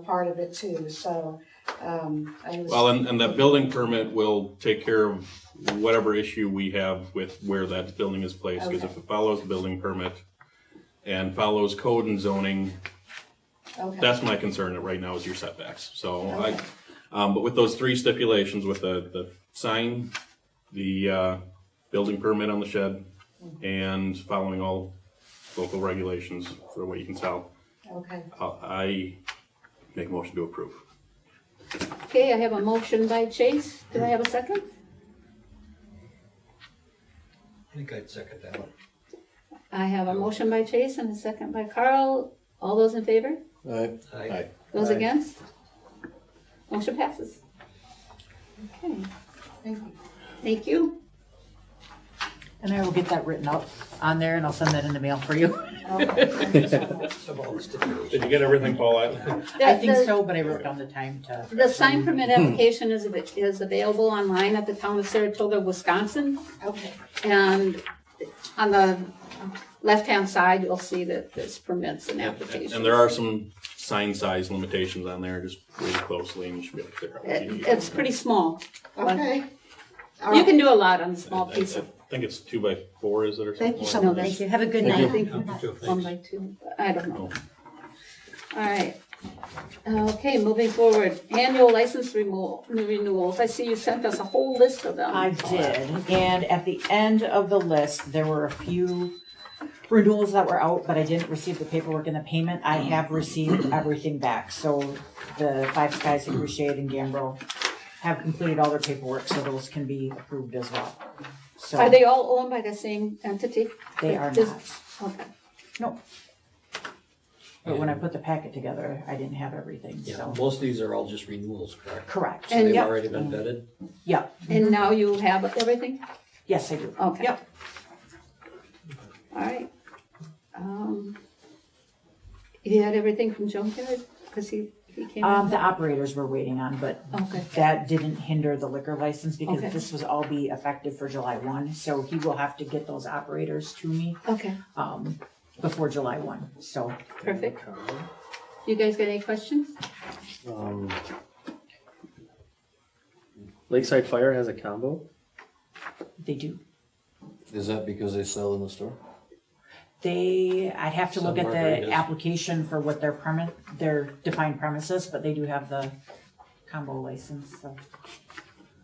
part of it too, so, I was. Well, and that building permit will take care of whatever issue we have with where that building is placed, because if it follows the building permit and follows code and zoning, Okay. that's my concern right now is your setbacks. So Okay. but with those three stipulations, with the sign, the building permit on the shed, and following all local regulations for what you can sell, Okay. I make a motion to approve. Okay, I have a motion by Chase. Do I have a second? I think I'd second that one. I have a motion by Chase and a second by Carl. All those in favor? Aye. Those Aye. against? Motion passes. Okay, Thank you. thank you. And I will get that written up on there and I'll send that in the mail for you. Okay, thank you so much. Of all the stipulations. Did you get everything, Paulette? I think The- so, but I wrote down the time to. The sign permit application is available online at the town of Saratoga, Wisconsin. Okay, And on the left-hand side, you'll see that there's permits and applications. And there are some sign size limitations on there, just read closely and you should be able to figure out what you need. It's pretty small. okay. All You right. can do a lot on a small I piece of. think it's 2x4, is it, or something? Thank you so like much. that? Thank you. Have a good Thank night. you. I think You too, 1 thanks. by 2, I don't know. All right. Okay, moving forward, annual license renewals. I see you sent us a whole list of them. I did, and at the end of the list, there were a few renewals that were out, but I didn't receive the paperwork and the payment. I have received everything back, so the Five Skies, Hickory Shade, and Gambro have completed all their paperwork, so those can be approved as well. So Are they all owned by the same entity? they are Just- not. Okay. Nope. But when I put the packet together, I didn't have everything, Yeah, so. most of these are all just renewals, correct? Correct. So And they've yep. already been vetted? Yep. And now you have everything? Yes, I do. Okay. Yep. All right. You had everything from Junkyard? Because he came. The operators we're waiting on, but Okay, that didn't hinder the liquor license because Okay. this was all be effective for July 1. So he will have to get those operators to me okay, before July 1. So perfect. You guys got any questions? Lakeside Fire has a combo. they do. Is that because they sell in the store? I'd have to look at Some the margaritas. application for what their defined premises, but they do have the combo license, so.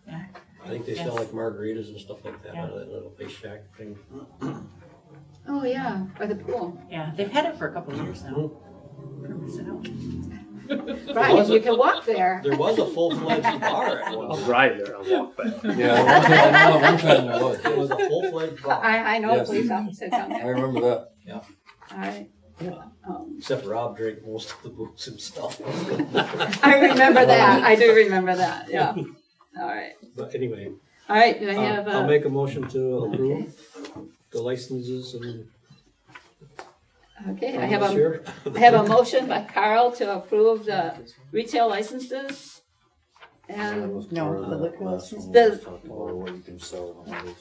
Yeah. I think they sell Yes. like margaritas and stuff like that Yeah. out of that little fish shack thing. Oh, yeah, by the pool. Yeah, they've had it for a couple of years now. We're missing out. Right, you can walk there. There was a full-fledged bar at one I'll time. drive there. I'll walk back. Yeah, one time there was. It was a full-fledged bar, I know, Yes. police officer down I there. remember that. All right. except Rob drank most of the booze himself. I remember that. I do remember that, yeah. All right. But anyway, All right, do I have I'll a, make a motion to approve the licenses and. okay, from I have this a, year. I have a motion by Carl to approve the retail licenses. And No, the liquor license. What you can sell and all this.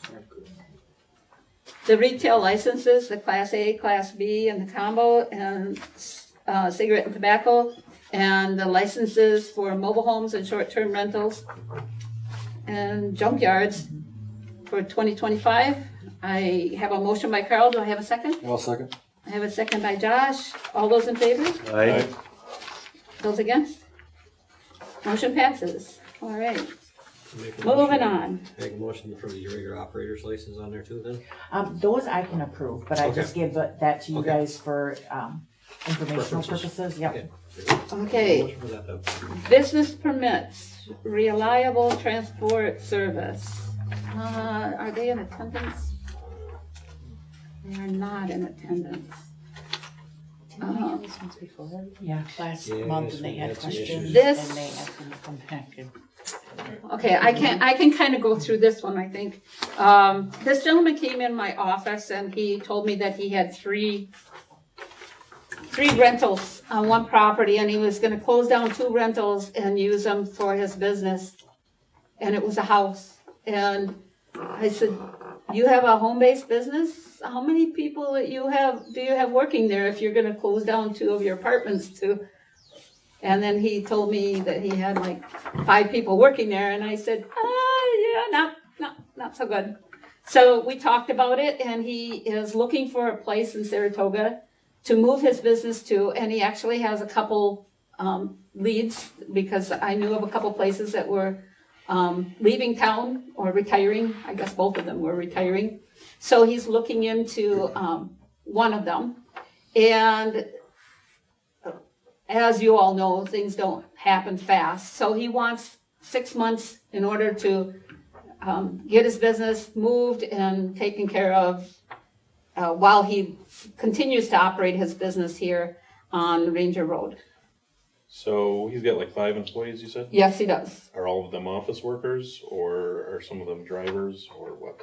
the retail licenses, the Class A, Class B, and the combo, and cigarette and tobacco, and the licenses for mobile homes and short-term rentals and junkyards for 2025. I have a motion by Carl. Do I have a second? Well, second. I have a second by Josh. All those in favor? Aye. Those against? Motion passes. All right, Make a moving motion- on. Make a motion for the regular operator's license on there too then? Those I can approve, but I Okay. just gave that to you Okay. guys for informational Purposes. purposes. Yep. Okay. Okay. Motion for that then. Business permits, reliable transport service. Are they in attendance? They are not in attendance. Yeah, last Yes, month and they we had had some questions issues. This- and they asked them to come back and. Okay, I can kind of go through this one, I think. This gentleman came in my office and he told me that he had three rentals on one property and he was gonna close down 2 rentals and use them for his business. And it was a house. And I said, you have a home-based business? How many people do you have working there if you're gonna close down 2 of your apartments to And then he told me that he had like 5 people working there, and I said, yeah, not so good. So we talked about it, and he is looking for a place in Saratoga to move his business to, and he actually has a couple leads, because I knew of a couple places that were leaving town or retiring. I guess both of them were retiring. So he's looking into one of them. And as you all know, things don't happen fast. So he wants 6 months in order to get his business moved and taken care of while he continues to operate his business here on Ranger Road. So he's got like 5 employees, you said? Yes, he does. Are all of them office workers, or are some of them drivers, or what?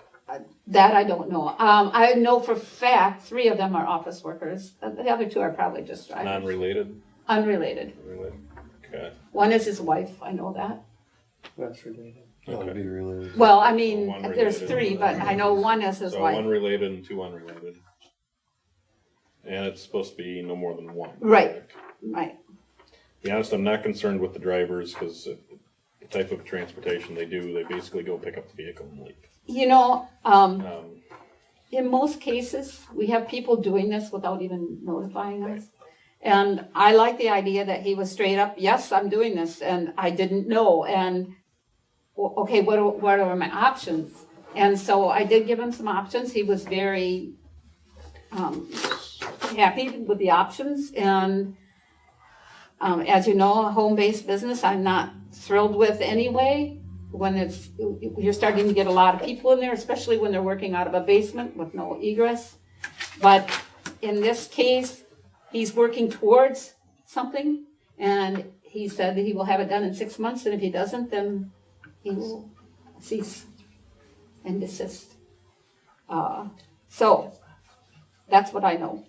That I don't know. I know for a fact 3 of them are office workers. The other 2 are probably just drivers. Non-related? Unrelated. Related. Okay. One is his wife, I know that. That's related. That would Okay. be related. Well, I mean, One there's related. 3, but I know one is his So wife. 1 related and 2 unrelated. And it's supposed to be no more than 1. Right. Right. To be honest, I'm not concerned with the drivers, because the type of transportation they do, they basically go pick up the vehicle and leave. You know, Um, in most cases, we have people doing this without even notifying us. And I like the idea that he was straight up, yes, I'm doing this, and I didn't know, and okay, what are my options? And so I did give him some options. He was very happy with the options, and as you know, a home-based business I'm not thrilled with anyway. When you're starting to get a lot of people in there, especially when they're working out of a basement with no egress. But in this case, he's working towards something, and he said that he will have it done in 6 months, and if he doesn't, then he will cease and desist. So that's what I know.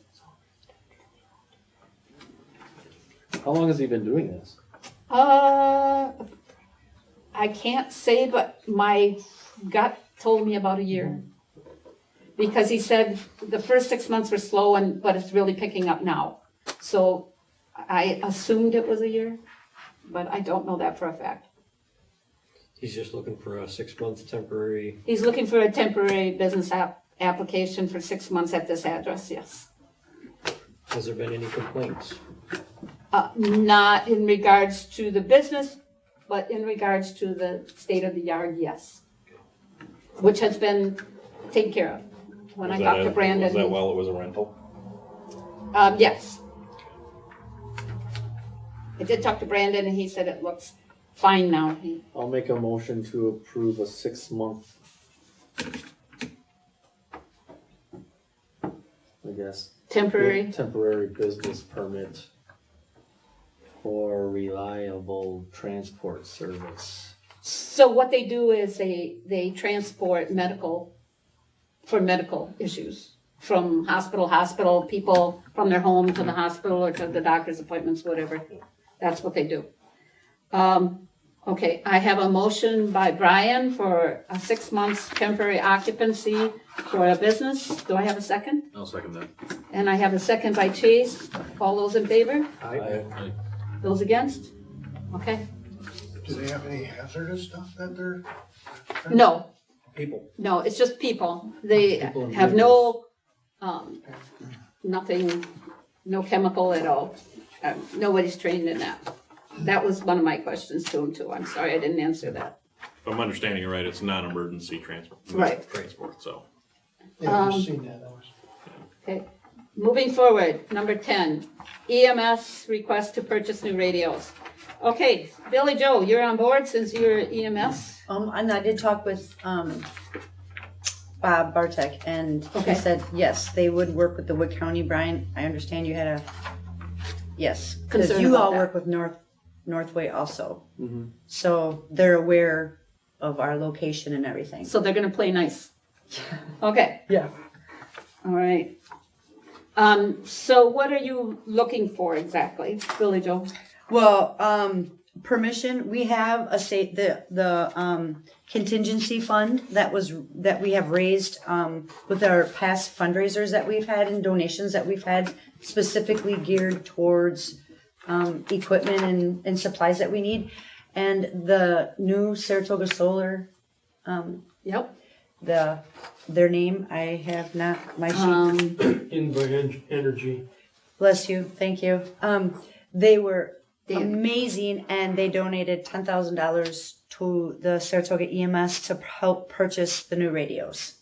How long has he been doing this? I can't say, but my gut told me about a year. Because he said the first 6 months were slow, but it's really picking up now. So I assumed it was a year, but I don't know that for a fact. He's just looking for a 6-month temporary. He's looking for a temporary business application for 6 months at this address, yes. Has there been any complaints? Not in regards to the business, but in regards to the state of the yard, yes. Which has been taken care of. When I talked to Brandon. Was that while it was a rental? Yes. I did talk to Brandon, and he said it looks fine now. I'll make a motion to approve a 6-month. I guess. Temporary. Temporary business permit for reliable transport service. So what they do is they transport for medical issues. From hospital, people from their home to the hospital or to the doctor's appointments, whatever. That's what they do. Okay, I have a motion by Brian for a 6 months temporary occupancy for a business. Do I have a second? I'll second that. And I have a second by Chase. All those in favor? I Those against? Okay. Do they have any hazardous stuff that they're? No, People. no, it's just people. They People and have no, nothing, no chemical at all. Nobody's trained in that. That was one of my questions to him too. I'm sorry I didn't answer that. If I'm understanding it right, it's non-emergency transport. Right. Transport, so. Yeah, I've just seen that. Okay, moving forward, number 10, EMS request to purchase new radios. Okay, Billy Joe, you're on board since you're EMS? And I did talk with, Bob Bartek, and Okay. he said, yes, they would work with the Wood County. Brian, I understand you had a, yes, because Concern you about all that. work with Northway also. Mm-hmm. So they're aware of our location and everything. So they're gonna play nice. Okay. Yeah. All right. So what are you looking for exactly, Billy Joe? Well, permission, we have a state, the contingency fund that we have raised, with our past fundraisers that we've had and donations that we've had specifically geared towards, equipment and supplies that we need. And the new Saratoga Solar, Yep. their name, I have not, my sheet. Invite Energy. Bless you, thank you. They were Dan. amazing, and they donated $10,000 to the Saratoga EMS to help purchase the new radios.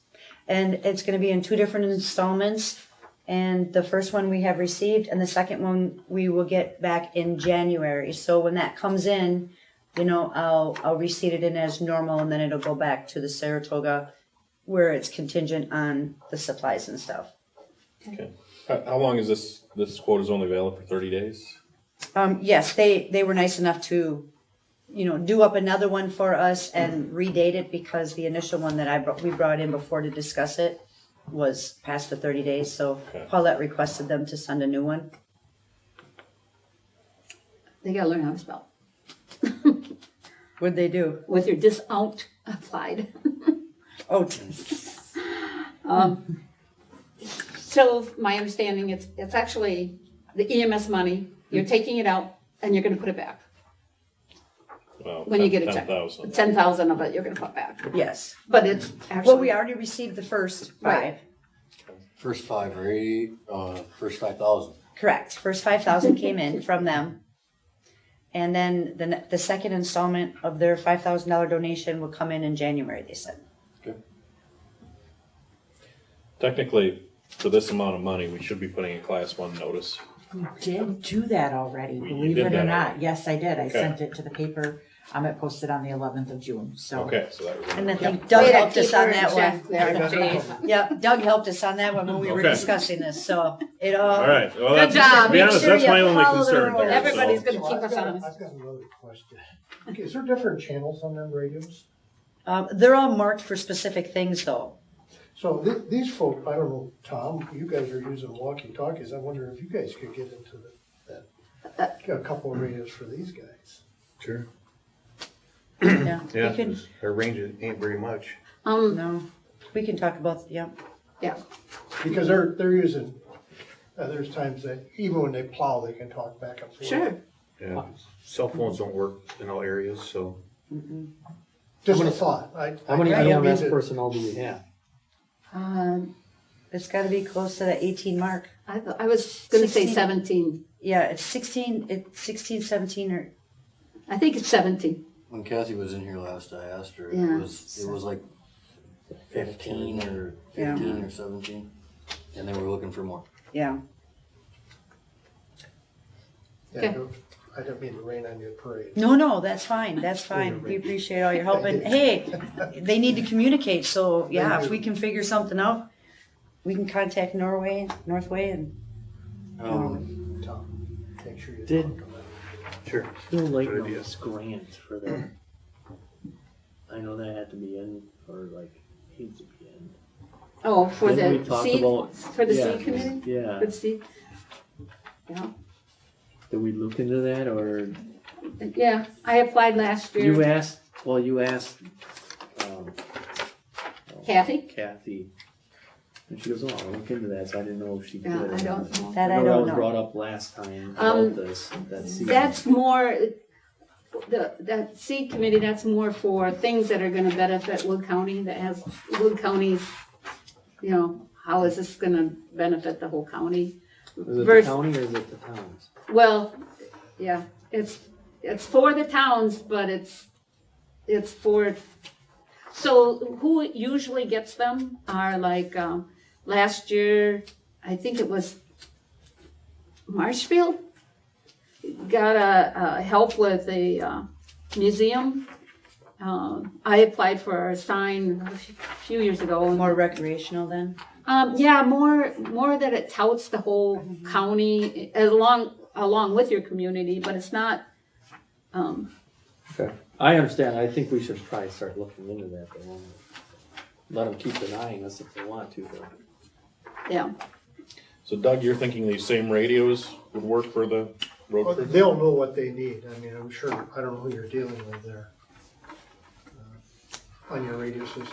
And it's going to be in 2 different installments. And the first one we have received, and the second one we will get back in January. So when that comes in, you know, I'll receipt it in as normal, and then it'll go back to the Saratoga, where it's contingent on the supplies and stuff. Okay. How long is this quote is only valid for 30 days? Yes, they were nice enough to, you know, do up another one for us and redate it, because the initial one that we brought in before to discuss it was past the 30 days. So Okay. Paulette requested them to send a new one. They gotta learn how to spell. What'd they do? With your discount applied. Oh, So my understanding, it's actually the EMS money, you're taking it out and you're gonna put it back. Well, When you get a check. 10,000. 10,000 of it, you're gonna put back. yes. But it's Well, actually, we already received the first 5. Right. First 5 or 8, first 5,000. Correct. First 5,000 came in from them. And then the second installment of their $5,000 donation will come in January, they said. Technically, for this amount of money, we should be putting a class 1 notice. We did do that already, You believe did it or that not. already? Yes, I did. I Okay. sent it to the paper. It posted on the 11th of June, so. Okay, so that was. And I think Way Doug to helped us keep on her that in one. check there, Jay. Yep, Doug helped us on that one when we were Okay. discussing this, so it all. All right, well, Good that's, job. to be Make honest, sure that's you my only follow the concern rules. there. Everybody's so- gonna So keep I've us got- honest. I've got another question. Okay, is there different channels on them radios? They're all marked for specific things though. So these folk, I don't know, Tom, you guys are using walkie-talkies. I wonder if you guys could get into a couple of radios for these guys. Sure. Yeah. Yeah, We can, 'cause their range ain't very much. no, we can talk about, yeah. Because they're using, there's times that even when they plow, they can talk back and forth. Sure. Yeah, cell phones don't work in all areas, so. Just a thought. How many I don't mean EMS to- personnel do we have? It's gotta be close to the 18 mark. I was gonna say 16. 17. Yeah, it's 16, 17 or, I think it's 17. When Kathy was in here last, I asked her, Yeah. it was like 15 or Yeah. 15 or 17, and they were looking for more. yeah. Yeah, I don't mean to rain on your parade. No, that's fine, that's fine. We appreciate all your help. And hey, they need to communicate, so yeah, if we can figure something out, we can contact Northway and, Tom, make sure you Did- talk to them. Sure. Who like Good idea. those grants for that? I know that had to be in, or like, needs to be in. Oh, for Didn't we the talk seed, about- for the yeah, seed committee? Yeah, For the seed? Yeah. did we look into that, or Yeah, I applied last you year. asked, um, Kathy? Kathy. And she goes, oh, I'll look into that, so I didn't know if she did. Yeah, or I not. don't know. that I That don't was know. brought up last time Um, about this, that season. That's more, that seed committee, that's more for things that are gonna benefit Wood County, that has Wood County's, you know, how is this gonna benefit the whole county? Is it the Vers- county or is it the towns? Well, yeah, it's for the towns, but it's for, so who usually gets them are like, last year, I think it was Marshfield, got a help with a museum. I applied for a sign a few years ago. and More recreational then? yeah, more that it touts the whole county along with your community, but it's not. Okay. I understand, I think we should probably start looking into that, though. Let them keep denying us if they want to, though. Yeah, So Doug, you're thinking these same radios would work for the road Well, crew? they'll know what they need. I mean, I'm sure, I don't know who you're dealing with there. On your radio systems.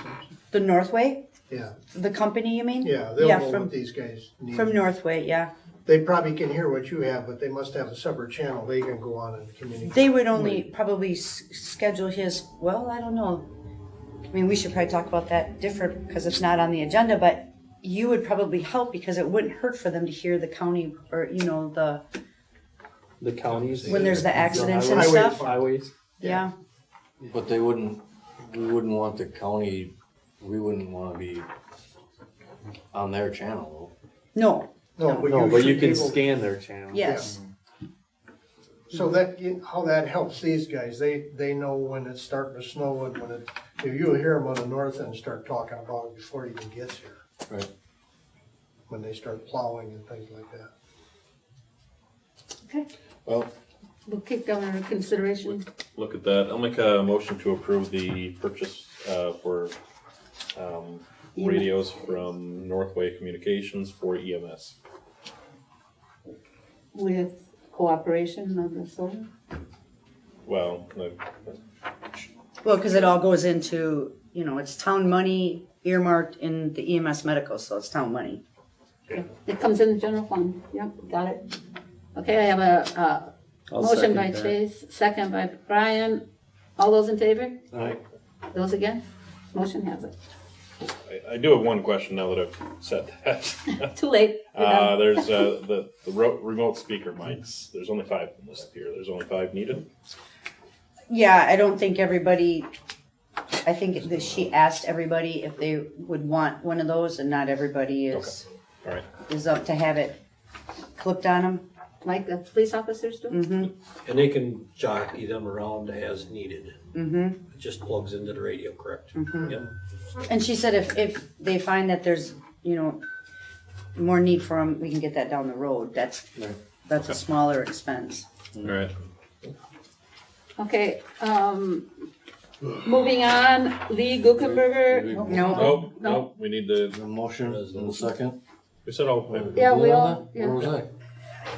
The Northway, Yeah, the company you mean? yeah, they'll Yeah, know from- what these guys need. From Northway, yeah. they probably can hear what you have, but they must have a separate channel they can go on and communicate. They would only probably schedule his, well, I don't know. I mean, we should probably talk about that different because it's not on the agenda, but you would probably help because it wouldn't hurt for them to hear the county or, you know, The counties. when there's the accidents and Highway stuff. Highways. Yeah. But we wouldn't want the county, we wouldn't wanna be on their channel. No. No, No, but you should can be able- scan their channel. Yes. So how that helps these guys, they know when it's starting to snow and when if you hear them on the north end start talking about it before it even gets here. Right. When they start plowing and things like that. Okay, Well, we'll keep that under consideration. Look at that. I'll make a motion to approve the purchase for radios from Northway Communications for EMS. With cooperation of the solar? Well, Well, because it all goes into, you know, it's town money earmarked in the EMS medical, so it's town money. It comes in the general fund, yep, got it. Okay, I have a I'll motion second by that. Chase, second by Brian. All those in favor? Aye. Those against? Motion has it. I do have one question now that I've said that. Too late. We're done. There's the remote speaker mics. There's only 5 listed here. There's only 5 needed. Yeah, I don't think everybody, I think that she asked everybody if they would want one of those and not everybody is, All right. is up to have it clipped on them. Like the police officers do? Mm-hmm, And they can jockey them around as needed. mm-hmm, It just plugs into the radio, correct? mm-hmm. Yep. And she said if they find that there's, you know, more need for them, we can get that down the road. That's a smaller expense. All right. Okay, moving on, Lee Guckenberger. No. Nope. We need the. The motion in a second. We said all. Yeah, we all, Where yeah. was I?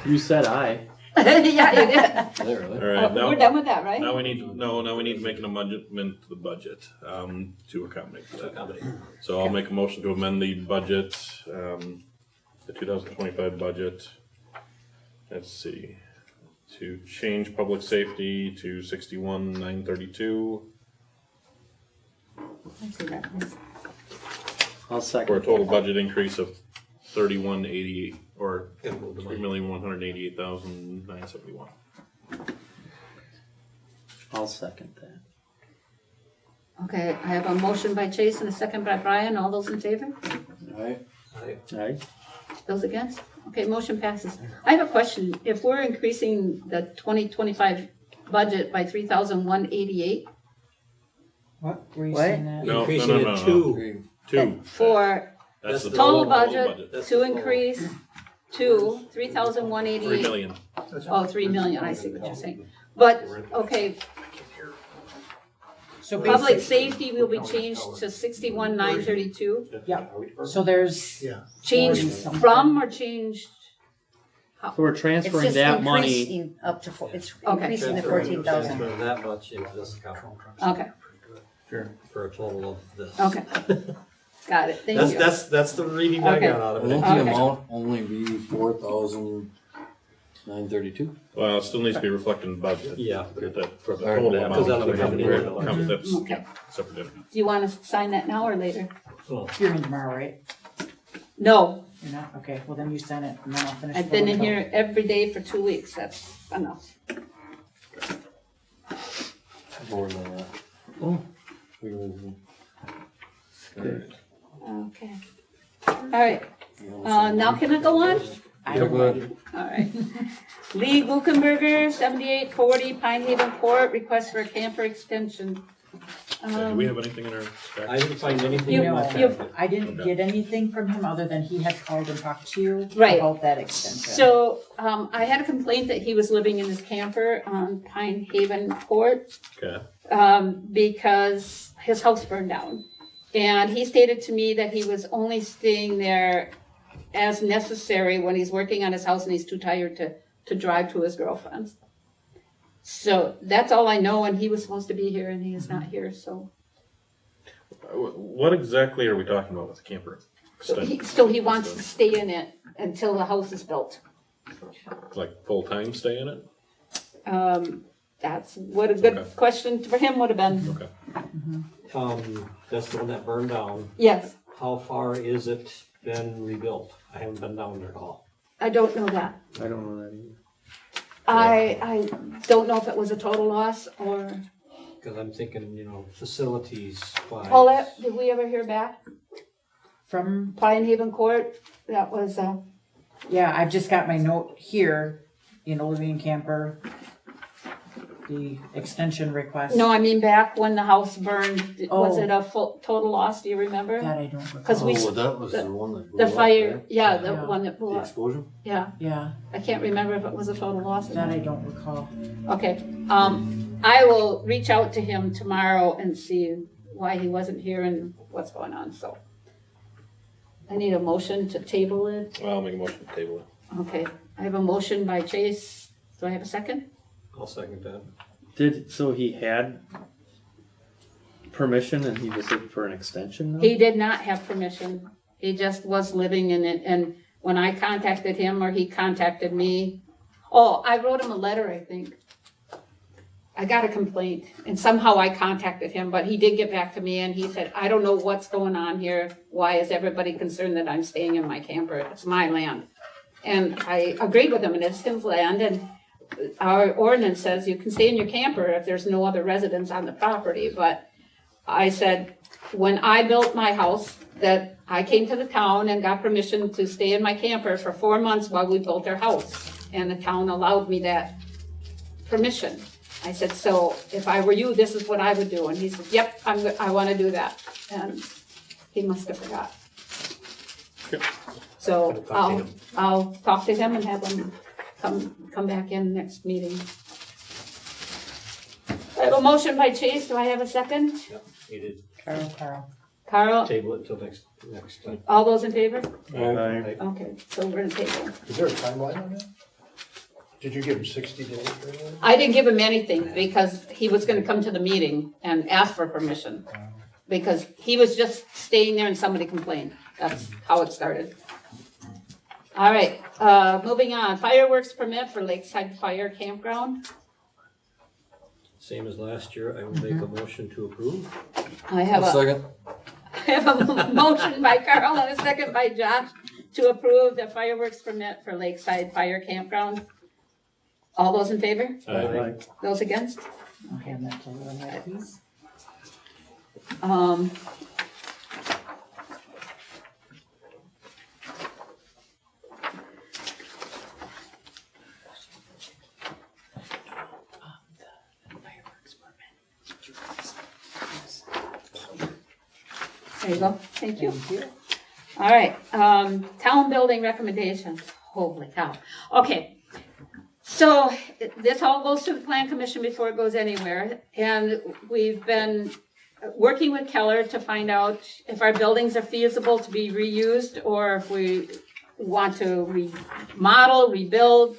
You said aye. Yeah, you did. There, All there. right. We're done with that, right? Now we need to make an amendment to the budget to accommodate for that. So I'll make a motion to amend the budget, the 2025 budget. Let's see, to change public safety to 61,932 I see that. I'll second. for a total budget increase of 31,088 or Gotta move the money. 3,188,971. I'll second that. Okay, I have a motion by Chase and a second by Brian. All those in favor? Aye. Aye. Those against? Okay, motion passes. I have a question. If we're increasing the 2025 budget by 3,188 What? Were you What? saying that? No, Increasing it no. to, Two. for That's the total total budget That's to the total. increase to 3 3,188. million. Oh, 3 million, I see what you're saying. But, okay, So public basically, safety will be changed to 61,932. so there's, Yeah. Changed from or changed? So we're It's transferring just that money. increasing up to, it's Okay. increasing the transfer 14,000. that much into this account Okay, for a total of this. okay. Got it, thank you. That's the reading I Okay. got out of Won't it. the Okay. amount only be 4,932? Well, it still needs to be reflected in the budget. Yeah. For the Or total that- amount. that'll be coming in. That's Okay. separate difference. Do you want to sign that now or later? you're in tomorrow, right? No, You're not? Okay, well then you send it and then I'll finish. I've been in filling it here every day for 2 weeks, that's enough. More than that. Oh. We will- Okay. All right, now can I go on? out. I don't know. All right. Lee Guckenberger, 7840 Pine Haven Court, request for a camper extension. Do we have anything in our I stack? didn't find anything You- in my you- packet. I didn't get anything from him other than he had called and talked to you Right. about that extension. So, I had a complaint that he was living in his camper on Pine Haven Court, Okay. because his house burned down. And he stated to me that he was only staying there as necessary when he's working on his house and he's too tired to drive to his girlfriend's. So that's all I know, and he was supposed to be here and he is not here, so. What exactly are we talking about with the camper extension? So he wants to stay in it until the house is built. Like full-time stay in it? That's what a good Okay. question for him would have been. Okay. That's the one that burned down. Yes, How far is it been rebuilt? I haven't been down there at all. I don't know that. I don't know that either. I don't know if it was a total loss or, Cause I'm thinking, facilities wise. Paulette, did we ever hear back? From, Pine Haven Court, that was, yeah, I've just got my note here, living camper, the extension request. no, I mean back when the house burned, was Oh. it a full, total loss, do you remember? That I don't recall. 'Cause we- Oh, that was the one that blew The up, fire, right? yeah, the Yeah. one that blew The up, explosion? yeah. Yeah, I can't remember if it was a total loss or that not. I don't recall. Okay, I will reach out to him tomorrow and see why he wasn't here and what's going on, so. I need a motion to table it. Well, I'll make a motion to table it. Okay, I have a motion by Chase. Do I have a second? I'll second that. So he had permission and he was looking for an extension now? He did not have permission. He just was living in it, and when I contacted him or he contacted me, I wrote him a letter, I think. I got a complaint, and somehow I contacted him, but he did get back to me, and he said, I don't know what's going on here. Why is everybody concerned that I'm staying in my camper? It's my land. And I agreed with him, and it's his land, and our ordinance says you can stay in your camper if there's no other residents on the property, but I said, when I built my house, that I came to the town and got permission to stay in my camper for 4 months while we built our house. And the town allowed me that permission. I said, so if I were you, this is what I would do. And he said, yep, I want to do that. And he must have forgot. Okay. So Talk to him. I'll talk to him and have him come back in next meeting. I have a motion by Chase. Do I have a second? Yep, he did. Carl. Carl, Table it till next time. all those in favor? Aye. Okay, so we're in table. Is there a timeline on that? Did you give him 60 days or anything? I didn't give him anything because he was gonna come to the meeting and ask for permission. Because he was just staying there and somebody complained. That's how it started. All right, moving on. Fireworks permit for Lakeside Fire Campground. Same as last year, I will make a motion to approve. I have Second? a motion by Carl and a second by Josh to approve the fireworks permit for Lakeside Fire Campground. All those in favor? Aye. Those against? I'll hand that to Linda, please. There you go. Thank you. All right, town building recommendations. Holy cow. Okay. So this all goes to the plan commission before it goes anywhere. And we've been working with Keller to find out if our buildings are feasible to be reused or if we want to remodel, rebuild,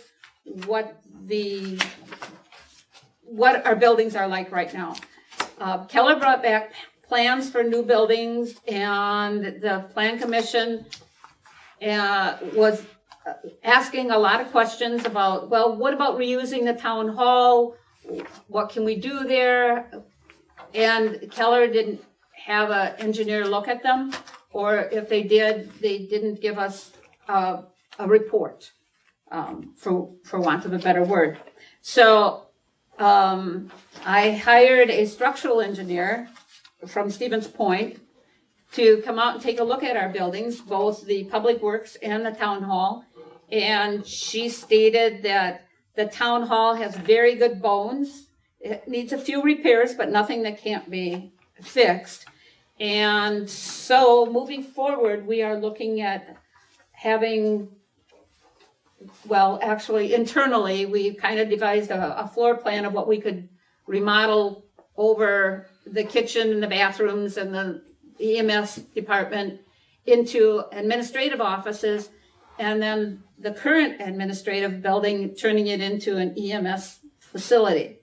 what our buildings are like right now. Keller brought back plans for new buildings, and the plan commission was asking a lot of questions about, well, what about reusing the town hall? What can we do there? And Keller didn't have an engineer look at them, or if they did, they didn't give us a report, for want of a better word. So I hired a structural engineer from Stevens Point to come out and take a look at our buildings, both the Public Works and the Town Hall. And she stated that the Town Hall has very good bones. It needs a few repairs, but nothing that can't be fixed. And so moving forward, we are looking at having, well, actually internally, we kind of devised a floor plan of what we could remodel over the kitchen and the bathrooms and the EMS department into administrative offices, and then the current administrative building, turning it into an EMS facility.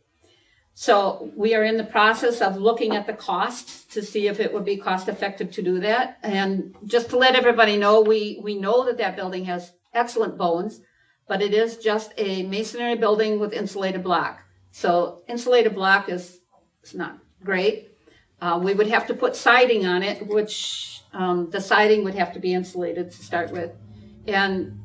So we are in the process of looking at the costs to see if it would be cost effective to do that. And just to let everybody know, we know that building has excellent bones, but it is just a masonry building with insulated block. So insulated block is not great. We would have to put siding on it, which the siding would have to be insulated to start with. And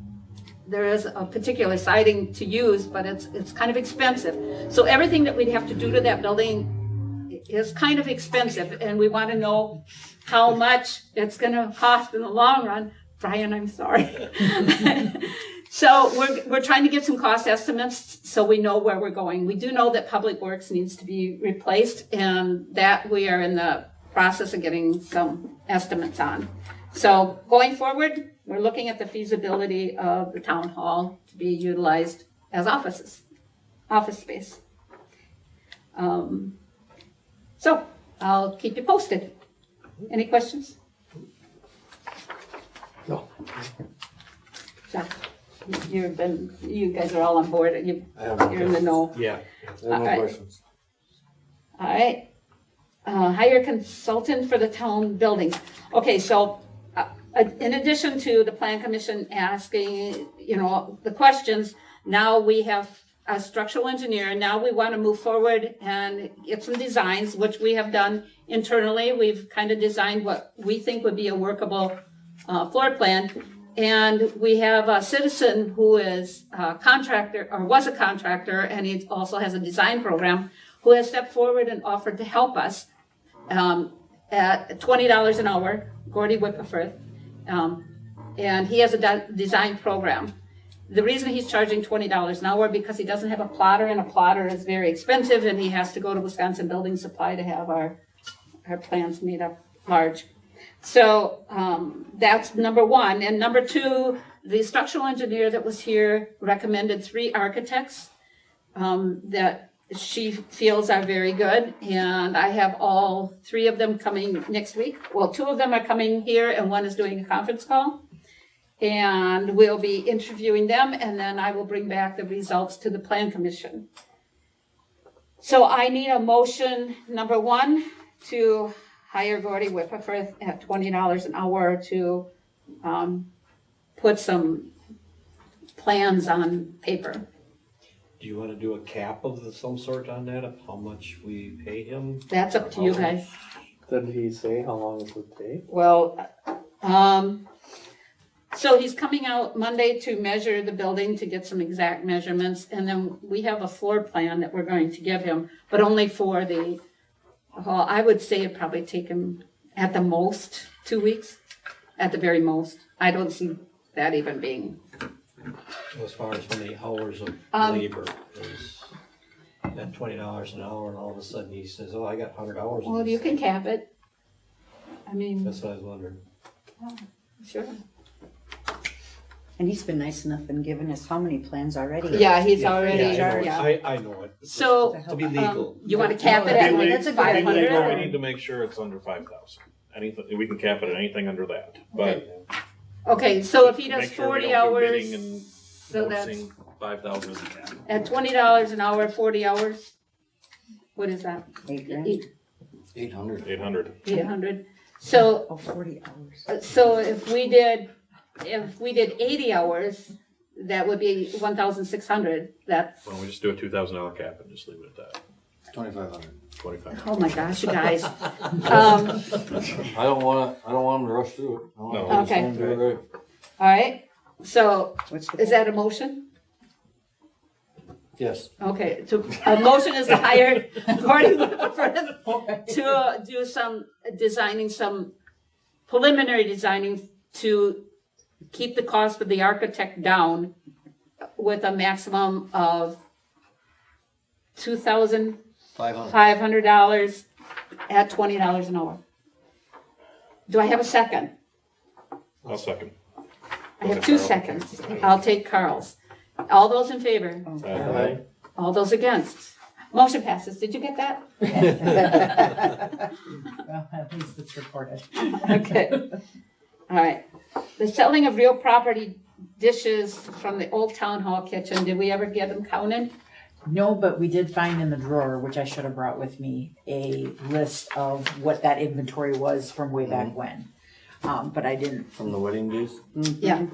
there is a particular siding to use, but it's kind of expensive. So everything that we'd have to do to that building is kind of expensive, and we want to know how much it's going to cost in the long run. Brian, I'm sorry. So we're trying to get some cost estimates so we know where we're going. We do know that Public Works needs to be replaced, and that we are in the process of getting some estimates on. So going forward, we're looking at the feasibility of the town hall to be utilized as office space. So I'll keep you posted. Any questions? No. Josh, you guys are all on board. You're in the know. Yeah. I have All no right. questions. All right. Hire consultant for the town buildings. Okay, so in addition to the plan commission asking, the questions, now we have a structural engineer. Now we want to move forward and get some designs, which we have done internally. We've kind of designed what we think would be a workable floor plan. And we have a citizen who is a contractor, or was a contractor, and he also has a design program, who has stepped forward and offered to help us at $20 an hour, Gordy Whipperford. And he has a design program. The reason he's charging $20 an hour because he doesn't have a plotter, and a plotter is very expensive, and he has to go to Wisconsin Building Supply to have our plans made up large. So that's number one. And number two, the structural engineer that was here recommended 3 architects that she feels are very good. And I have all 3 of them coming next week. Well, 2 of them are coming here and 1 is doing a conference call. And we'll be interviewing them, and then I will bring back the results to the Plan Commission. So I need a motion, number 1, to hire Gordy Whipperford at $20 an hour to put some plans on paper. Do you want to do a cap of some sort on that, of how much we pay him? That's up to you guys. Did he say how long it would take? Well, so he's coming out Monday to measure the building to get some exact measurements, and then we have a floor plan that we're going to give him, but only for the hall. I would say it'd probably take him at the most 2 weeks, at the very most. I don't see that even being. As far as how many hours of labor is at $20 an hour, and all of a sudden he says, "Oh, I got 100 hours." Well, you can cap it. I mean, That's what I was wondering. sure. And he's been nice enough and given us how many plans already? Yeah, he's already, Yeah, yeah. I know it. So, To be legal. you want to cap it To at be like legal- that's a to good be idea. legal, 500? we need to make sure it's under 5,000. Anything, we can cap it at anything under that, but. Okay, so if he does make sure we 40 don't be bidding hours, and so that's noticing 5,000 is the cap. at $20 an hour, 40 hours, what is that? $8,000. 800. 800. 800. So, Oh, 40 hours. so if we did 80 hours, that would be 1,600. That's, Why don't we just do a $2,000 cap and just leave it at that? 2,500. 25. oh my gosh, you guys. I don't want them to rush through it. I want No. them to Okay. do it right. All right, so What's the is that a motion? Yes. Okay, a motion is to hire Gordy Whipperford to do some preliminary designing to keep the cost of the architect down with a maximum of $500. $2,500 at $20 an hour. Do I have a second? I'll second. I have 2 seconds. I'll take Carl's. All those in favor? Aye. All those against? Motion passes. Did you get that? Well, at least it's recorded. Okay. All right. The selling of real property dishes from the old town hall kitchen, did we ever get them counted? No, but we did find in the drawer, which I should have brought with me, a list of what that inventory was from way back when. but I didn't. From the wedding days, Yeah,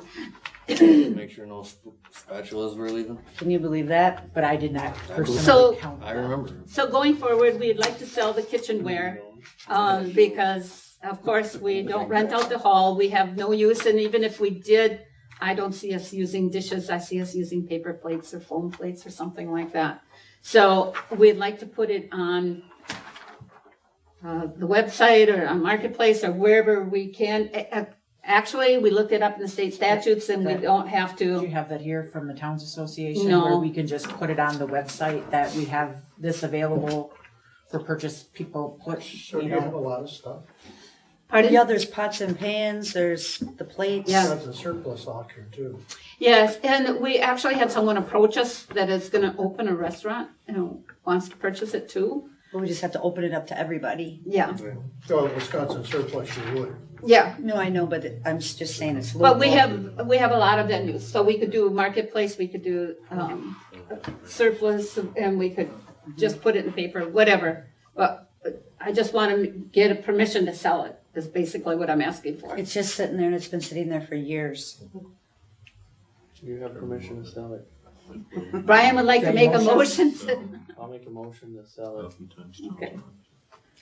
make sure no spatulas were leaving. Can you believe that? But I did not So- personally count I them. remember. so going forward, we'd like to sell the kitchenware, because of course we don't rent out the hall, we have no use, and even if we did, I don't see us using dishes, I see us using paper plates or foam plates or something like that. So we'd like to put it on the website or on Marketplace or wherever we can. Actually, we looked it up in the state statutes and we don't have Do you to. have that here from the Towns Association? No. Where we can just put it on the website that we have this available for purchase, people put, So you you have a know. lot of stuff. Yeah, there's pots and pans, there's the plates. Yeah. That's a surplus auction too. Yes, and we actually had someone approach us that is gonna open a restaurant and wants to purchase it too. But we just have to open it up to everybody. Yeah, So Wisconsin surplus you would. yeah. No, I know, but I'm just saying it's But local. we have a lot of venues, so we could do Marketplace, we could do, surplus, and we could just put it in the paper, whatever. But I just wanna get a permission to sell it, is basically what I'm asking for. It's just sitting there and it's been sitting there for years. You have permission to sell it. Brian would like to make a Motion? motion to, I'll make a motion to sell it. okay,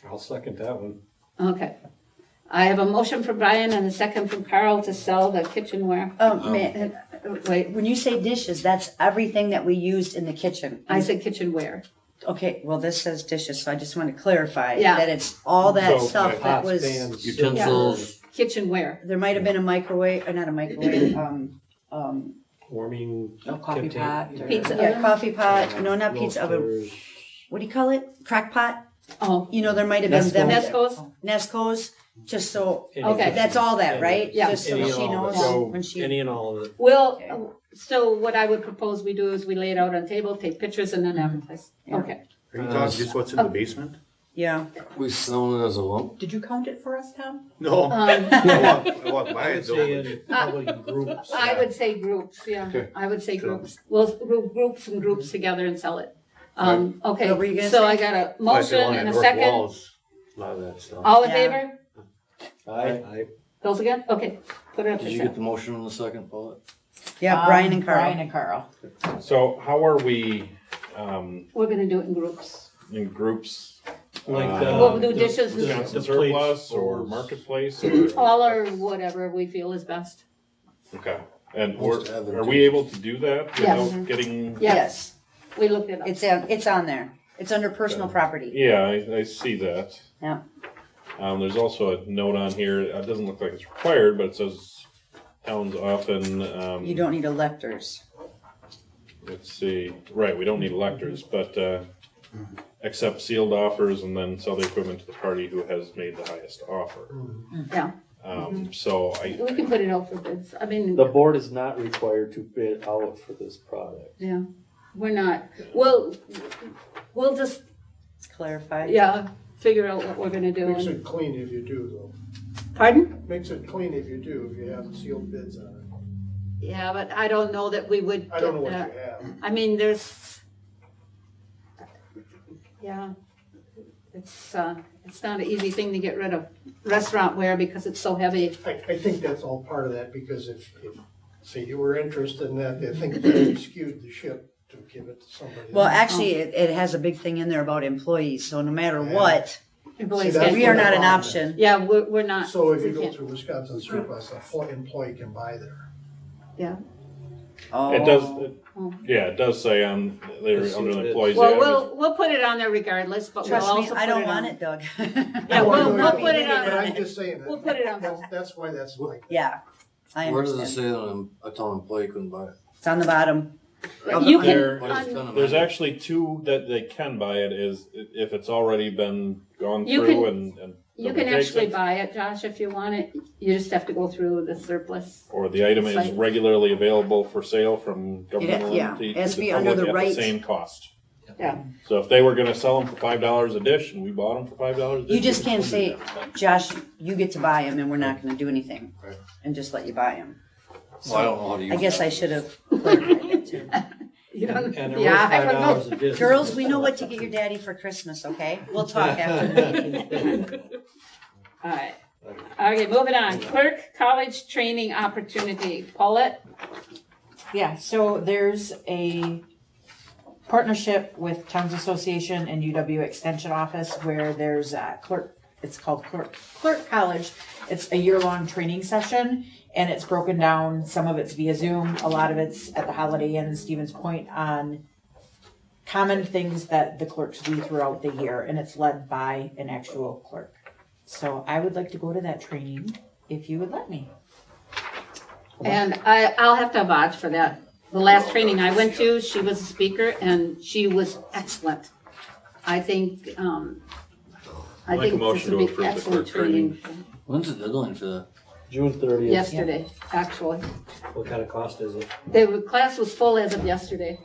I'll second that one. okay. I have a motion from Brian and a second from Carl to sell the kitchenware. Man, Wait, when you say dishes, that's everything that we used in the kitchen. I said kitchenware. Okay, well, this says dishes, so I just want to clarify Yeah. that it's all that So, stuff that Pots, was, pans, Utensils, Kitchenware. there might have been a microwave, or not a microwave, warming. A coffee contain- pot or- Pizza. yeah, coffee pot, no, not pizza oven. roasters. What do you call it? Crock pot? Oh, You know, there might have been them. Nesco's? Nesco's, just so, Okay. that's all that, right? Yeah. Just so Any and she all of knows it. So, when she, any and all of it. Well, so what I would propose we do is we lay it out on table, take pictures and then advertise. Yeah. Okay. Are you talking just what's in the basement? yeah. we selling it as a lump. Did you count it for us, Tom? No. Um, I walk by I it would say though. in probably groups. I would say groups, yeah. Okay. I would say Sure. groups. We'll group some groups together and sell it. Okay, What were you gonna so say? I got a Well, I motion said along and that a north second. walls, a lot of that stuff. All in Yeah. favor? Aye. Those again? Okay, put it up for Did you get sale. the motion in the second, Paulette? Yeah, Brian and Carl. Brian and Carl. So how are we, We're gonna do it in groups. in groups? Like We'll do dishes and- Wisconsin the plates, surplus or bowls. marketplace or? All or whatever we feel is best. Okay, and Most are we able to do that Yes. without getting? Yes, we looked it up. It's on there. It's under personal property. Yeah, I see that. Yeah. There's also a note on here, it doesn't look like it's required, but it says towns often, You don't need electors. let's see, right, we don't need electors, but, accept sealed offers and then sell the equipment to the party who has made the highest offer. Yeah. So We can put it out for bids. I mean, The board is not required to bid out for this product. yeah, we're not. We'll just, Clarify. yeah, figure out what we're gonna do. Makes and- it clean if you do though. Pardon? Makes it clean if you do, if you have sealed bids on it. Yeah, but I don't know that we would I don't know get what that. you have. I mean, yeah, it's not an easy thing to get rid of restaurant ware because it's so heavy. I think that's all part of that, because if say you were interested in that, they think that skewed the ship to give it to somebody. Well, else. actually, it has a big thing in there about employees, so no matter what, Employees that's get- we are not an what- option. Yeah, we're not. So if you we go can't. through Wisconsin surplus, an employee can buy there. Oh. it does, yeah, it does say on, they're under the employees. Well, yeah, we'll put it on there regardless, but we'll Trust me, also put I don't it want on. it, Doug. Yeah, we'll put it But I'm on. just saying, We'll put it on that, both. that's why that's like. Yeah, I Where does it understand. say that a town employee couldn't buy it? It's on the bottom. You There- can, What is on- kind of There's manual? actually two that they can buy it is if it's already been gone You through can- and. you nobody can takes actually it, buy it, Josh, if you want it. You just have to go through the surplus. Or the item is Site. regularly available for sale from governmental yeah, entity it has to to the be under public the at right- the same cost. Yeah. So if they were gonna sell them for $5 a dish and we bought them for $5 a dish. You just we can't still do say, that. Josh, you get to buy them and we're not gonna do anything. Right. And just let you buy them. Well, I don't know how to use I guess that. I should have clarified that too. You don't, And they're yeah, worth I don't know. $5 a dish. Girls, we know what to get your daddy for Christmas, okay? We'll talk after the meeting. All right. Okay, moving on. Clerk college training opportunity. Paulette? Yeah, so there's a partnership with Towns Association and UW Extension Office where there's a clerk, it's called Clerk College. It's a year-long training session and it's broken down. Some of it's via Zoom, a lot of it's at the Holiday Inn in Stevens Point on common things that the clerks do throughout the year, and it's led by an actual clerk. So I would like to go to that training if you would let me. And I'll have to vouch for that. The last training I went to, she was a speaker and she was excellent. I think, Make a this motion to would be approve the excellent clerk training. training. When's the deadline for that? June 30th. Yesterday, actually. What kind of cost is it? The class was full as of yesterday,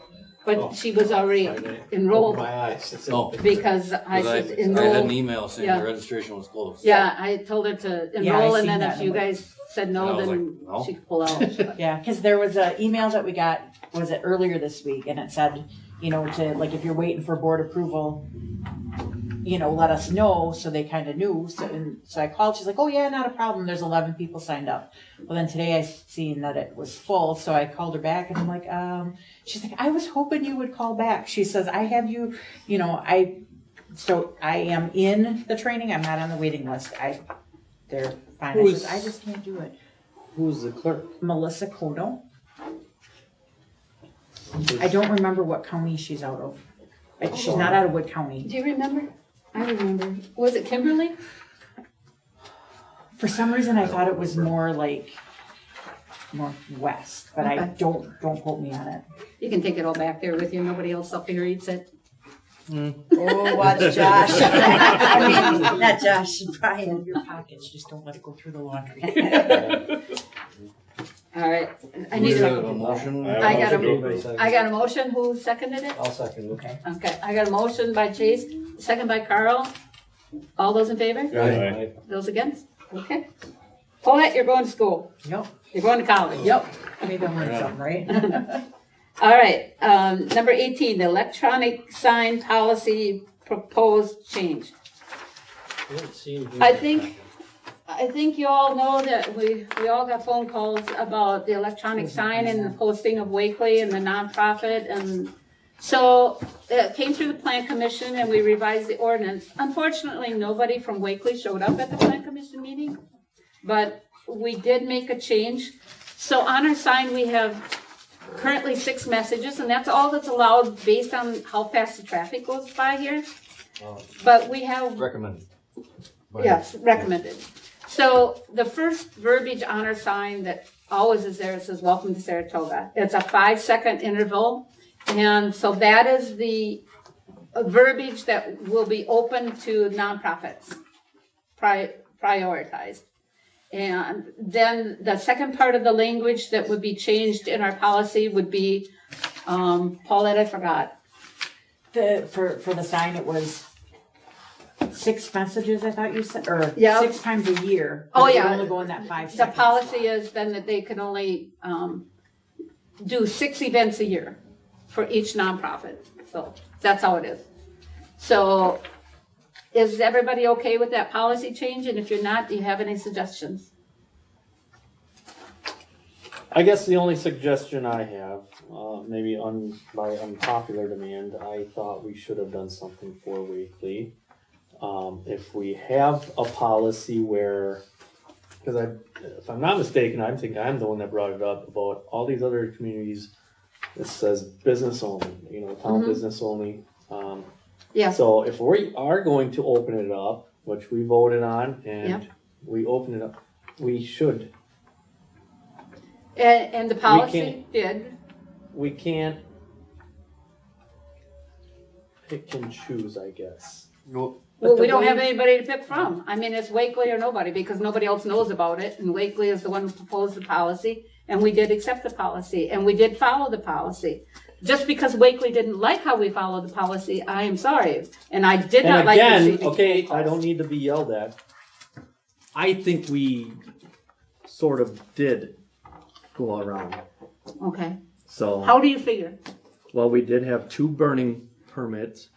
but Oh. she was already Open enrolled my eyes. Oh. because I 'Cause I said had enroll. an email saying Yeah. the registration was closed. Yeah, I told her to Yeah, I enroll and seen then that if in you the- guys said And I no, was then like, no. she could pull out. Yeah, because there was an email that we got, was it earlier this week, and it said, you know, to, like, if you're waiting for board approval, you know, let us know, so they kind of knew, so I called, she's like, oh yeah, not a problem, there's 11 people signed up. Well, then today I seen that it was full, so I called her back, and I'm like, she's like, I was hoping you would call back. She says, I have you, you know, so I am in the training, I'm not on the waiting list, they're fine, I says, I just can't do it. Who's the clerk? Melissa Kono. I don't remember what county she's out of. She's not out of Wood County. Do you remember? I remember. Was it Kimberly? For some reason, I thought it was more like northwest, but I Okay. don't quote me on it. You can take it all back there with you. Nobody else up here eats it. Oh, watch Josh. I mean, not Josh, Brian. Your pockets, just don't let it go through the laundry. All right. I We need have a, a motion. I I got have a motion to approve. I got a motion. Who seconded it? I'll second it. Okay. Okay, I got a motion by Chase, second by Carl. All those in favor? Aye. Those against? Okay. Paulette, you're going to school. Yep. You're going to college. Yep. Maybe I'll learn something, right? All right, number 18, the electronic sign policy proposed change. I think you all know that we all got phone calls about the electronic sign and the posting of Wakely and the nonprofit. And so it came through the plan commission and we revised the ordinance. Unfortunately, nobody from Wakely showed up at the plan commission meeting, but we did make a change. So on our sign, we have currently 6 messages, and that's all that's allowed based on how fast the traffic goes by here. But we have, Recommended. yes, recommended. So the first verbiage on our sign that always is there, it says, welcome to Saratoga. It's a 5-second interval. And so that is the verbiage that will be open to nonprofits, prioritized. And then the second part of the language that would be changed in our policy would be, Paulette, I forgot. For the sign, it was 6 messages, I thought you said, or Yeah. 6 times a year. Oh, but it would yeah. only go in that 5 The seconds. policy is then that they can only do 6 events a year for each nonprofit. So that's how it is. So is everybody okay with that policy change? And if you're not, do you have any suggestions? I guess the only suggestion I have, maybe by unpopular demand, I thought we should have done something for Wakely. If we have a policy where, because if I'm not mistaken, I think I'm the one that brought it up about all these other communities. It says business only, town Mhm. business only. Yeah. So if we are going to open it up, which we voted on, and Yeah. we open it up, we should. And the policy did. We can't pick and choose, I guess. Well, Well, the we don't way- have anybody to pick from. I mean, it's Wakely or nobody, because nobody else knows about it, and Wakely is the one who proposed the policy, and we did accept the policy, and we did follow the policy. Just because Wakely didn't like how we followed the policy, I am sorry, and I did not And like again, receiving okay, phone I calls. don't need to be yelled at. I think we sort of did go around. Okay, So, how do you figure? well, we did have 2 burning permits,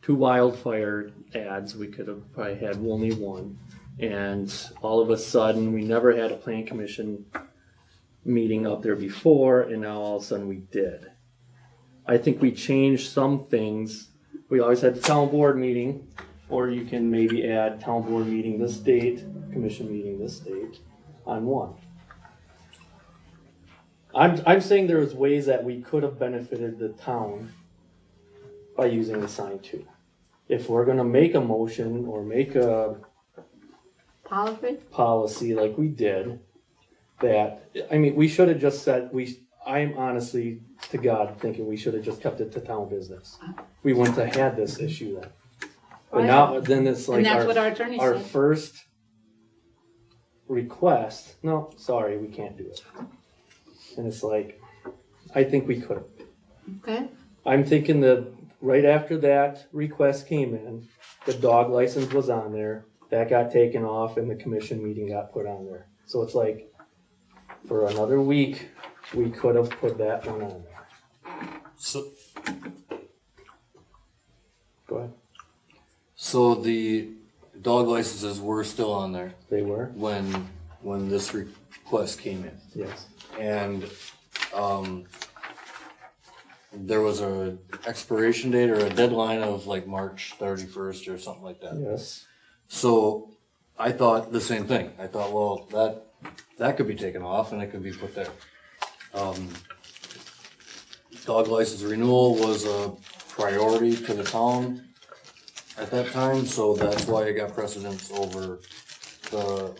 2 wildfire ads. We could have probably had only 1. And all of a sudden, we never had a plan commission meeting up there before, and now all of a sudden we did. I think we changed some things. We always had the town board meeting, or you can maybe add town board meeting this date, commission meeting this date on one. I'm saying there was ways that we could have benefited the town by using the sign too. If we're gonna make a motion or make a policy like we did, that, I mean, we should have just said, I'm honestly, to God, thinking we should have just kept it to town business. We wouldn't have had this issue then. But now, then it's like And that's what our attorney our said. first request, no, sorry, we can't do it. And it's like, I think we could have. Okay, I'm thinking that right after that request came in, the dog license was on there, that got taken off, and the commission meeting got put on there. So it's like, for another week, we could have put that one on there. So, Go ahead. so the dog licenses were still on there They were? when this request came in. Yes. And there was a expiration date or a deadline of like March 31st or something like that. Yes. So I thought the same thing. I thought, well, that could be taken off and it could be put there. Dog license renewal was a priority to the town at that time, so that's why it got precedence over the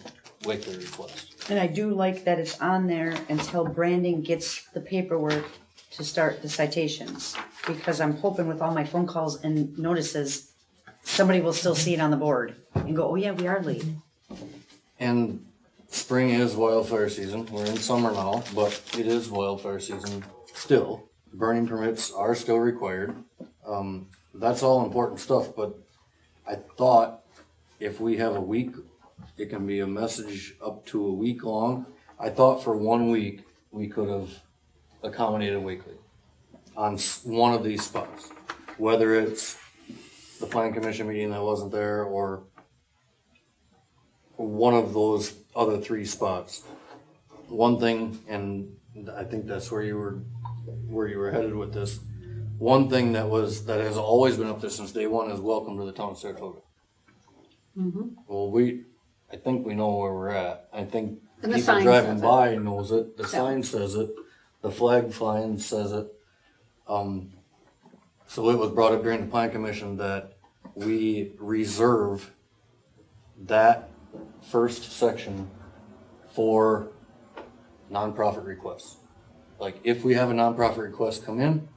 Wakely request. And I do like that it's on there until Brandon gets the paperwork to start the citations. Because I'm hoping with all my phone calls and notices, somebody will still see it on the board and go, oh yeah, we are late. And spring is wildfire season. We're in summer now, but it is wildfire season still. Burning permits are still required. That's all important stuff, but I thought if we have a week, it can be a message up to a week long. I thought for 1 week, we could have accommodated Wakely on one of these spots. Whether it's the plan commission meeting that wasn't there or one of those other 3 spots. One thing, and I think that's where you were headed with this. One thing that has always been up there since day one is welcome to the town of Saratoga. Mm-hmm. Well, I think we know where we're at. I think And the people sign driving says by knows it. The Yeah. sign says it. The flag flying says it. So it was brought up during the plan commission that we reserve that first section for nonprofit requests. Like if we have a nonprofit request come in,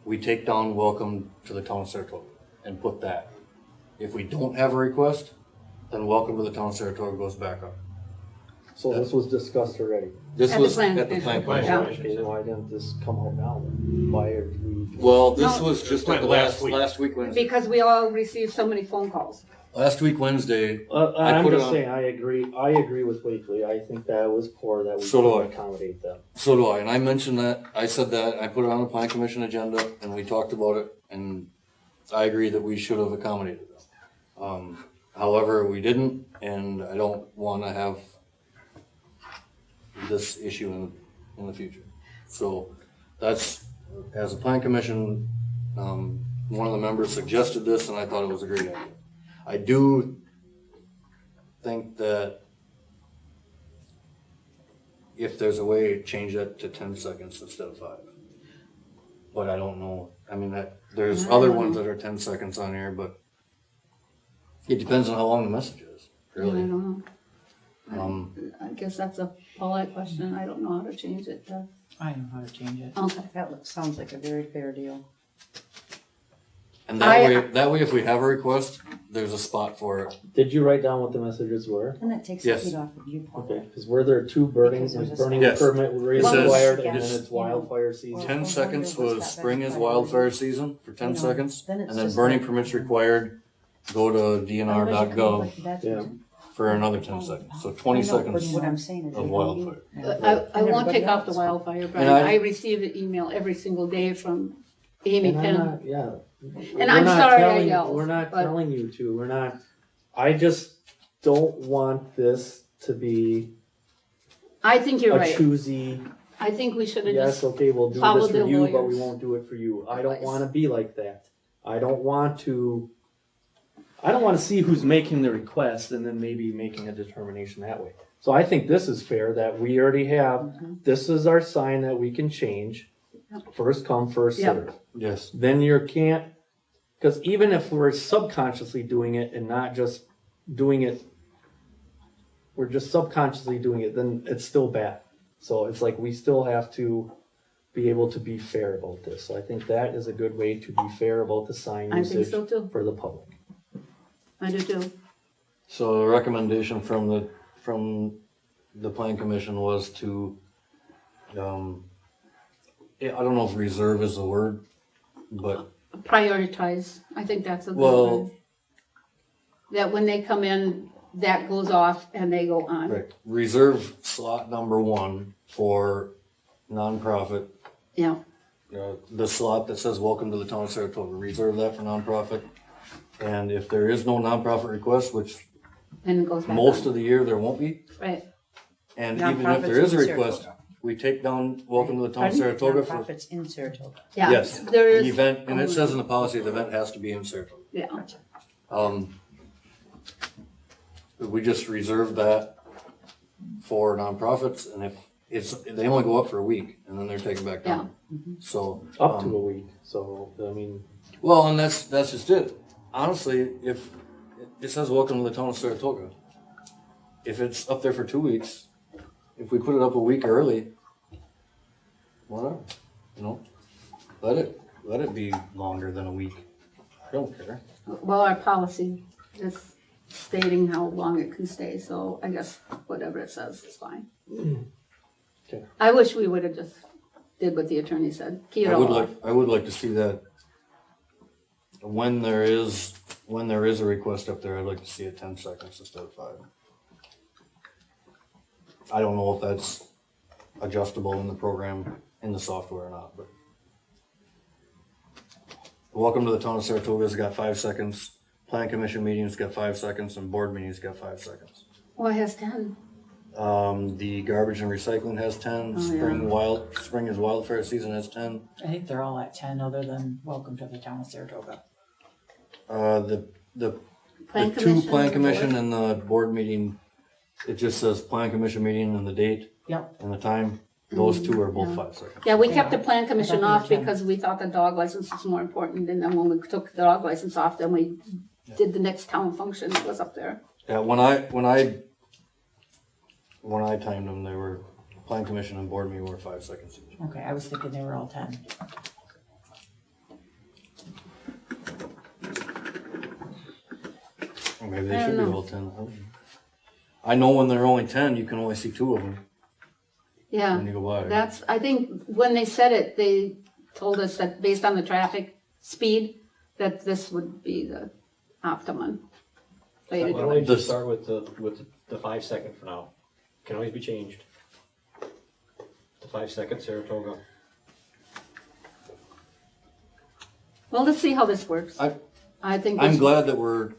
we take down welcome to the town of Saratoga and put that. If we don't have a request, then welcome to the town of Saratoga goes back up. So this was discussed already. This At the was plan at the plan commission. commission. Okay, then why didn't this come out now then? Why are we? Well, this No. was just Like at the last week. last week Wednesday. Because we all received so many phone calls. Last week Wednesday, I'm put it just on- saying, I agree with Wakely. I think that was poor that we So do couldn't I. accommodate them. so do I, and I mentioned that, I said that, I put it on the plan commission agenda, and we talked about it, and I agree that we should have accommodated them. However, we didn't, and I don't wanna have this issue in the future. So, that's, as a plan commission, one of the members suggested this, and I thought it was a great idea. I do think that if there's a way, change that to 10 seconds instead of 5. But I don't know, I mean, there's other ones that are 10 seconds on here, but it depends on how long the message is, I really. don't know. Um, I guess that's a polite question. I don't know how to change it. I know how to change it. Okay. Sounds like a very fair deal. And I- that way, if we have a request, there's a spot for it. Did you write down what the messages were? And that takes Yes. the heat off of you, Paul. Okay, because were there 2 burning, Because there's like a burning Yes. permit It says- required, and yes. then it's wildfire season? 10 seconds was spring is wildfire season for 10 seconds, then it's and then just burning like- permits required, go to dnr.gov Yeah. for another 10 seconds. So 20 seconds What I'm saying is. of you wildfire. I won't take off the wildfire, but And I receive an email every single day from Amy And I'm Penn. not, yeah. And I'm sorry I yelled, We're not but- telling you to, we're not, I just don't want this to be I think you're a right. choosy, I think we should have yes, just, okay, we'll do follow this for the you, but we lawyers' won't do it for you. I don't advice. wanna be like that. I don't want to see who's making the request and then maybe making a determination that way. So I think this is fair that we already have, this is our sign that we can change. First come, first Yep. serve. Yes. Then you can't, because even if we're subconsciously doing it and not just doing it, we're just subconsciously doing it, then it's still bad. So it's like we still have to be able to be fair about this. So I think that is a good way to be fair about the sign I think usage so too. for the public. I do too. So the recommendation from the plan commission was to, I don't know if reserve is the word, but Prioritize, I think that's a good Well- word. That when they come in, that goes off and they go on. right, reserve slot number 1 for nonprofit. Yeah, The slot that says welcome to the town of Saratoga, reserve that for nonprofit. And if there is no nonprofit request, which and it goes back most on. of the year there won't be, Right, and even if Nonprofits there is a in request, Saratoga. we take down welcome to the town of Pardon? Saratoga for, Nonprofits in Saratoga. yeah. yes, There the is, event, and it says in the policy, the event has to be in Saratoga. yeah, We just reserve that for nonprofits, and if they only go up for a week, and then they're taken back down. So. Up to a week, so, I mean, Well, and that's just it. Honestly, if it says welcome to the town of Saratoga, if it's up there for 2 weeks, if we put it up a week early, whatever, let it be longer than a week. I don't care. well, our policy is stating how long it can stay, so I guess whatever it says is fine. Okay. I wish we would have just did what the attorney said, key it I would all like, off. I would like to see that when there is a request up there, I'd like to see it 10 seconds instead of 5. I don't know if that's adjustable in the program, in the software or not, but. Welcome to the town of Saratoga's got 5 seconds, plan commission meeting's got 5 seconds, and board meeting's got 5 seconds. Well, it has 10. The garbage and recycling has 10, spring is wildfire season has 10. I think they're all at 10 other than welcome to the town of Saratoga. The Plan two commission plan and the commission board. and the board meeting, it just says plan commission meeting and the date Yep. and the time. Those two are both 5 seconds. Yeah, we kept the plan commission they were off 10. because we thought the dog license was more important, and then when we took the dog license off, then we did the next town function that was up there. Yeah, when I timed them, they were, plan commission and board meeting were 5 seconds each. Okay, I was thinking they were all 10. Or maybe I they should don't be know. all 10. I don't know. I know when they're only 10, you can only see 2 of them Yeah, when you go by. that's, I think, when they said it, they told us that based on the traffic speed, that this would be the optimum way to Why do don't we it. just start with the 5 second for now? Can always be changed. The 5 second Saratoga. Well, let's see how this works. I think I'm this- glad that we're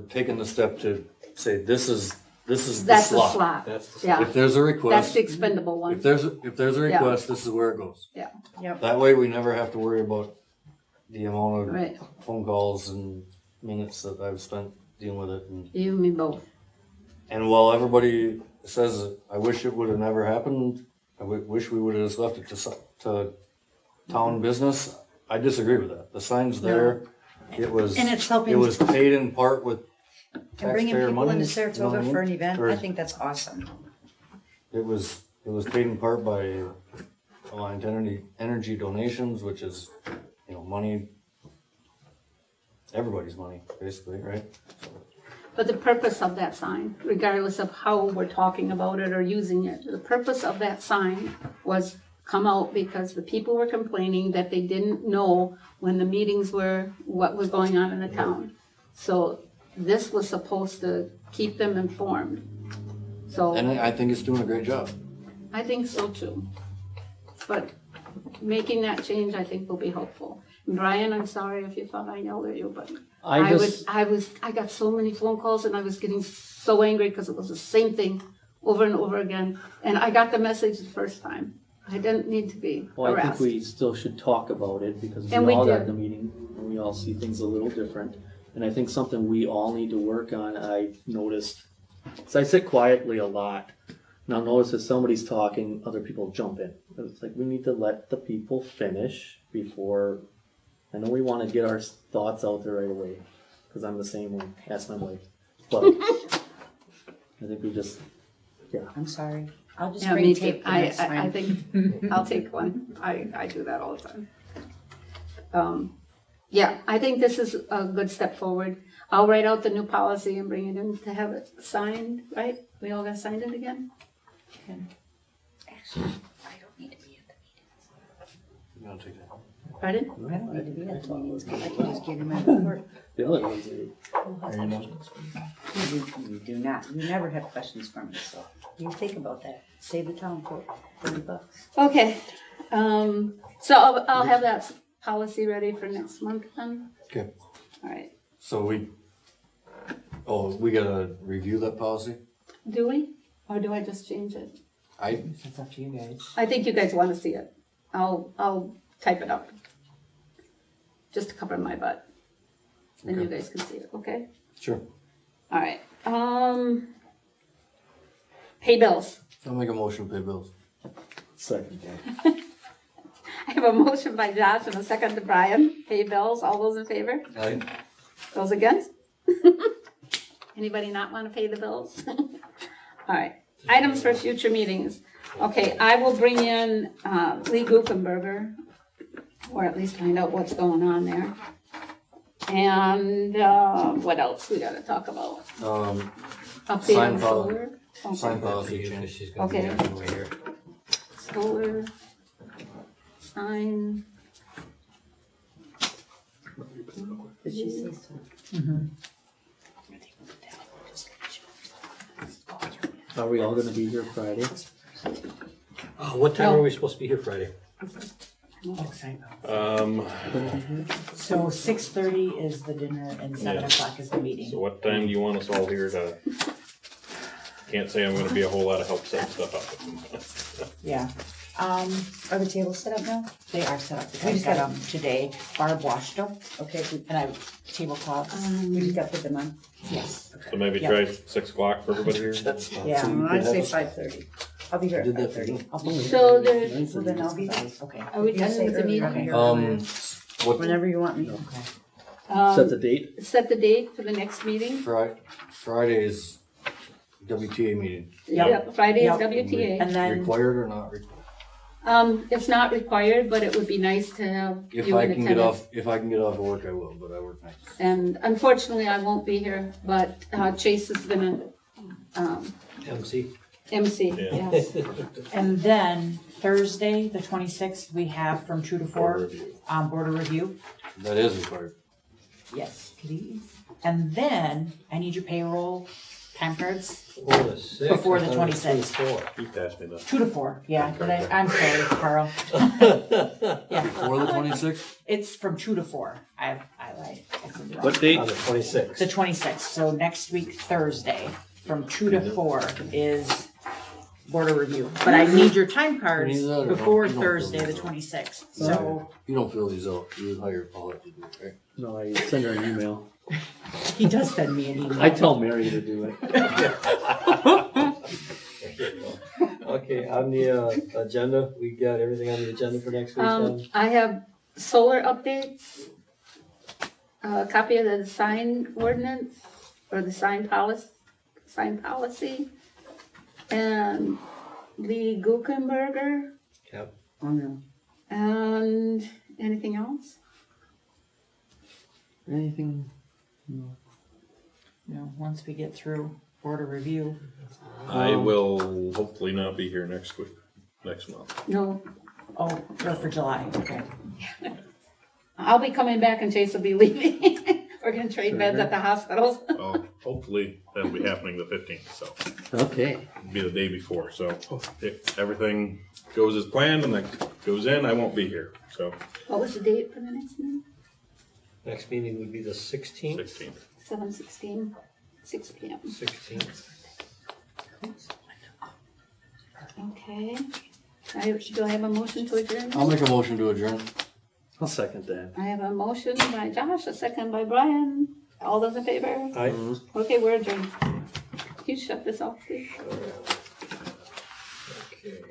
taking the step to say this is the that's the slot. slot. That's the Yeah, If there's a that's request, the expendable one. if there's a request, this is where it goes. Yeah. Yep. That way we never have to worry about the amount of Right, phone calls and minutes that I've spent dealing with it. you and me both. And while everybody says, I wish it would have never happened, I wish we would have just left it to town business, I disagree with that. The sign's there. It was, And it's helping- it was paid in part with And bringing taxpayer people money. into Saratoga for an event, Or I think that's awesome. It was paid in part by Alliant Energy donations, which is, money, everybody's money, basically, right? But the purpose of that sign, regardless of how we're talking about it or using it, the purpose of that sign was come out because the people were complaining that they didn't know when the meetings were, what was going on in the town. So this was supposed to keep them informed. So And I think it's doing a great job. I think so too. But making that change, I think, will be helpful. Brian, I'm sorry if you thought I yelled at you, but I I got so many phone calls and I was getting so angry because it was the same thing over and over again. And I got the message the first time. I didn't need to be Well, I think harassed. we still should talk about it because we And we all did. had the meeting and we all see things a little different. And I think something we all need to work on, I've noticed, because I sit quietly a lot. And I'll notice if somebody's talking, other people jump in. It's like we need to let the people finish before, I know we want to get our thoughts out there right away. Because I'm the same way, ask my wife. But I think we just, I'm sorry. I'll just Yeah, bring me tape too. the next I time. think I'll take one. I do that all the time. Yeah, I think this is a good step forward. I'll write out the new policy and bring it in to have it signed, right? We all got signed it again? Actually, I don't need to be at You gotta take that. Pardon? the, I don't need to be at the meetings, because I can just get him at work. the other ones, You do not, you never have questions for me, so you think about that. Save the town for $30. Okay, so I'll have that policy ready for next month then? Okay. All right. So we gotta review that policy? Do we? Or do I just change it? It's up to you guys. I think you guys want to see it. I'll type it up. Just to cover my butt. Then you Okay. guys can see it, okay? Sure. All right. Pay bills. I'll make a motion to pay bills. second. I have a motion by Josh and a second to Brian. Pay bills. All those in favor? Aye. Those against? Anybody not want to pay the bills? All right. Items for future meetings. Okay, I will bring in Lee Guckenberger, or at least find out what's going on there. And what else we gotta talk about? Update Sign on policy. solar? Okay. Sign policy change. She's gonna be Okay. anyway here. Solar, sign. Did she say so? Are we all gonna be here Friday? What time No. are we supposed to be here Friday? So 6:30 is the dinner and 7:00 is the meeting. So what time do you want us all here to? Can't say I'm gonna be a whole lot of help setting stuff up. Yeah. Are the tables set up now? They are set up. We I just got got them today. Barb washed them Okay, and I tablecloths. we just got to put them on. Yes. So maybe try 6 o'clock for everybody here? Yeah. I'd say 5:30. I'll be here at Did that 5:30. I'll be So there's, Well, then I'll be there. Okay. are we You done say with the earlier, meeting? I'll be here What, whenever you want me. Set the date? Set the date for the next meeting? Friday's WTA meeting, Yep, Friday is Yep. WTA. And then required or not required? It's not required, but it would be nice to have If you I in can get attendance. off, if I can get off work, I will, but I work nights. And unfortunately, I won't be here, but Chase is gonna MC? MC, Yeah. yes. and then Thursday, the 26th, we have from 2 to 4 review. border review. That is required. Yes, please. And then I need your payroll time cards. Before Before the 26th. He passed me the. 2 to 4. Yeah. I'm sorry, Carl. Yeah. Before the 26th? It's from 2 to 4. I lied. I said wrong. What date? On the 26th. The 26th. So next week, Thursday, from 2 to 4 is border review. But I need your time cards You need that or before no? You don't Thursday, feel the these 26th. So You don't fill these out, you would hire Paul to do it, right? No, I send her an email. he does send me an email. I tell Mary to do it. Okay, on the agenda, we got everything on the agenda for next week then? I have solar updates, a copy of the sign ordinance, or the sign policy, and Lee Guckenberger, Yep. Oh, no. and anything else? Anything? Once we get through border review. I will hopefully not be here next month. No, Oh, or for July. Okay. I'll be coming back and Chase will be leaving, We're gonna trade beds at the hospitals. Well, hopefully that'll be happening the 15th, so Okay. it'll be the day before. So if everything goes as planned and that goes in, I won't be here. So What was the date for the next meeting? Next meeting would be the 16th. 16th. 7/16, 6 p.m. 16th. Okay. Do I have a motion to adjourn? I'll make a motion to adjourn. I'll second that. I have a motion by Josh, a second by Brian. All those in favor? Aye. Okay, we're adjourned. Can you shut this off, please? Okay.